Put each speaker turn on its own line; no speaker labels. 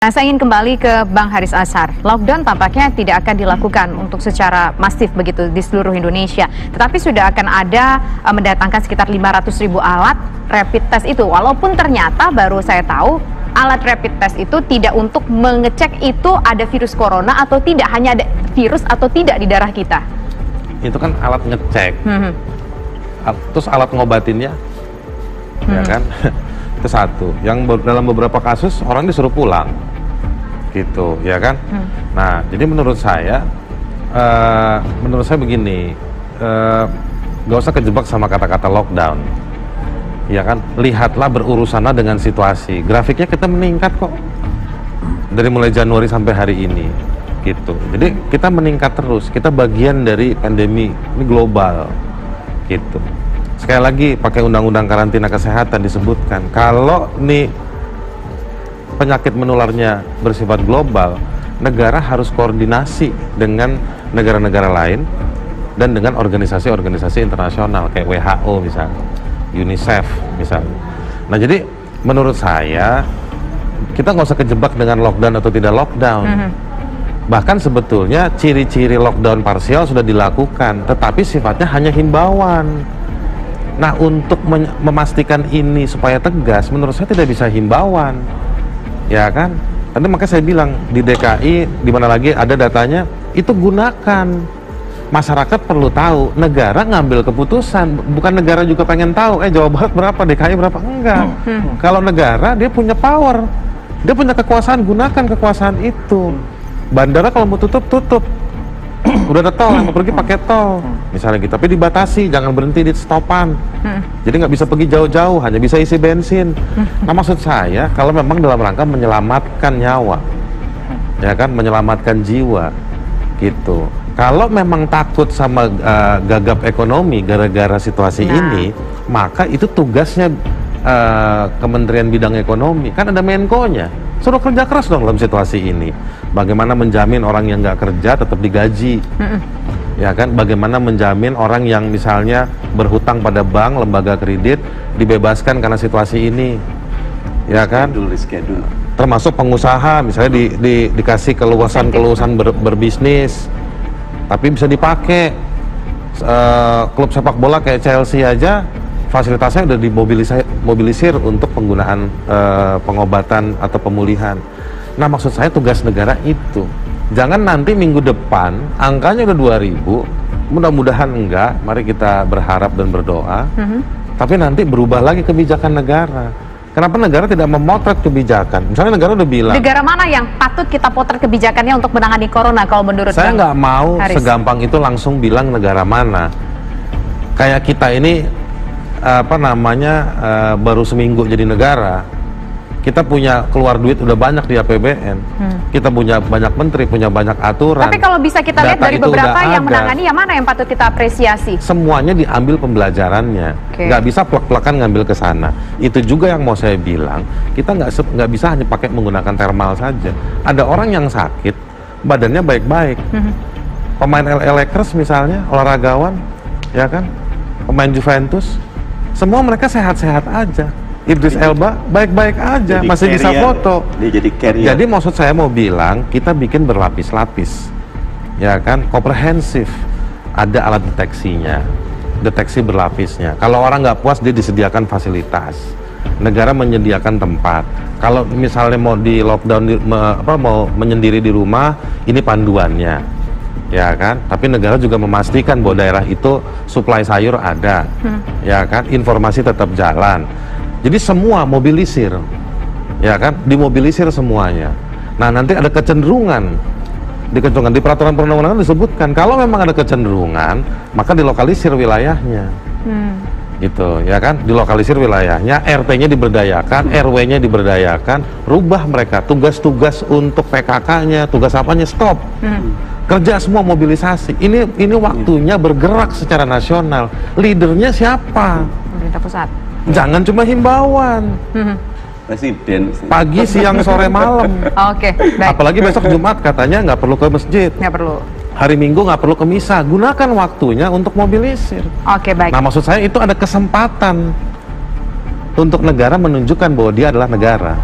Nah, saya ingin kembali ke Bang Haris Azhar. Lockdown tampaknya tidak akan dilakukan untuk secara masif begitu di seluruh Indonesia. Tetapi sudah akan ada mendatangkan sekitar 500.000 alat rapid test itu. Walaupun ternyata baru saya tahu alat rapid test itu tidak untuk mengecek itu ada virus corona atau tidak, hanya ada virus atau tidak di darah kita.
Itu kan alat ngecek. Terus alat ngobatinnya, ya kan? Itu satu. Yang dalam beberapa kasus orang disuruh pulang. Gitu, ya kan? Nah, jadi menurut saya begini, gak usah kejebak sama kata-kata lockdown, ya kan? Lihatlah, berurusanlah dengan situasi. Grafiknya kita meningkat kok dari mulai Januari sampai hari ini, gitu. Jadi kita meningkat terus. Kita bagian dari pandemi ini global, gitu. Sekali lagi pakai undang-undang karantina kesehatan disebutkan kalau nih penyakit menularnya bersifat global, negara harus koordinasi dengan negara-negara lain dan dengan organisasi-organisasi internasional kayak WHO misalnya, UNICEF misalnya. Nah, jadi menurut saya kita nggak usah kejebak dengan lockdown atau tidak lockdown. Bahkan sebetulnya ciri-ciri lockdown parsial sudah dilakukan, tetapi sifatnya hanya himbauan. Nah, untuk memastikan ini supaya tegas, menurut saya tidak bisa himbauan. Ya kan? Tadi makanya saya bilang di DKI, di mana lagi ada datanya, itu gunakan. Masyarakat perlu tahu, negara ngambil keputusan, bukan negara juga pengen tahu, Jawa Barat berapa, DKI berapa, enggak. Kalau negara, dia punya power, dia punya kekuasaan, gunakan kekuasaan itu. Bandara kalau mau tutup, tutup. Udah ada tol, mau pergi pakai tol misalnya gitu, tapi dibatasi, jangan berhenti di stopan. Jadi nggak bisa pergi jauh-jauh, hanya bisa isi bensin. Nah, maksud saya kalau memang dalam rangka menyelamatkan nyawa, ya kan, menyelamatkan jiwa gitu. Kalau memang takut sama gagap ekonomi gara-gara situasi ini, maka itu tugasnya Kementerian Bidang Ekonomi, kan ada Menko-nya, suruh kerja keras dong dalam situasi ini. Bagaimana menjamin orang yang nggak kerja tetap digaji, ya kan? Bagaimana menjamin orang yang misalnya berhutang pada bank, lembaga kredit dibebaskan karena situasi ini, ya kan? Termasuk pengusaha misalnya dikasih keluasan berbisnis, tapi bisa dipakai. Klub sepak bola kayak Chelsea aja fasilitasnya udah dimobilisir untuk penggunaan pengobatan atau pemulihan. Nah, maksud saya tugas negara itu. Jangan nanti minggu depan angkanya udah 2.000, mudah-mudahan enggak, mari kita berharap dan berdoa. Tapi nanti berubah lagi kebijakan negara. Kenapa negara tidak memotret kebijakan? Misalnya negara udah bilang, negara mana yang patut kita potret kebijakannya untuk menangani corona kalau menurut saya? Nggak mau Haris segampang itu langsung bilang negara mana. Kayak kita ini baru seminggu jadi negara, kita punya keluar duit udah banyak di APBN, kita punya banyak menteri, punya banyak aturan. Tapi kalau bisa kita lihat dari beberapa yang menangani, yang mana yang patut kita apresiasi? Semuanya diambil pembelajarannya, nggak bisa plak-plakan ngambil ke sana. Itu juga yang mau saya bilang, kita nggak bisa hanya pakai menggunakan thermal saja. Ada orang yang sakit, badannya baik-baik, pemain LA Lakers misalnya, olahragawan, ya kan, pemain Juventus, semua mereka sehat-sehat aja. Idris Elba baik-baik aja, jadi masih bisa foto. Dia jadi carrier. Jadi maksud saya mau bilang, kita bikin berlapis-lapis, ya kan, komprehensif. Ada alat deteksinya, deteksi berlapisnya. Kalau orang nggak puas, dia disediakan fasilitas. Negara menyediakan tempat. Kalau misalnya mau di lockdown, mau menyendiri di rumah, ini panduannya, ya kan. Tapi negara juga memastikan bahwa daerah itu suplai sayur ada, ya kan. Informasi tetap jalan. Jadi semua mobilisir, ya kan, dimobilisir semuanya. Nah, nanti ada kecenderungan di peraturan perundang-undangan disebutkan kalau memang ada kecenderungan, maka dilokalisir wilayahnya, gitu, ya kan, dilokalisir wilayahnya, RT-nya diberdayakan, RW-nya diberdayakan, rubah mereka tugas-tugas untuk PKK-nya, tugas apanya, stop. Kerja semua mobilisasi. Ini waktunya bergerak secara nasional. Leadernya siapa? Pemerintah pusat. Jangan cuma himbauan. Presiden. Pagi, siang, sore, malam. Oke, baik. Apalagi besok Jumat katanya nggak perlu ke masjid. Nggak perlu. Hari Minggu nggak perlu ke misa. Gunakan waktunya untuk mobilisir. Oke, baik. Nah, maksud saya itu ada kesempatan untuk negara menunjukkan bahwa dia adalah negara.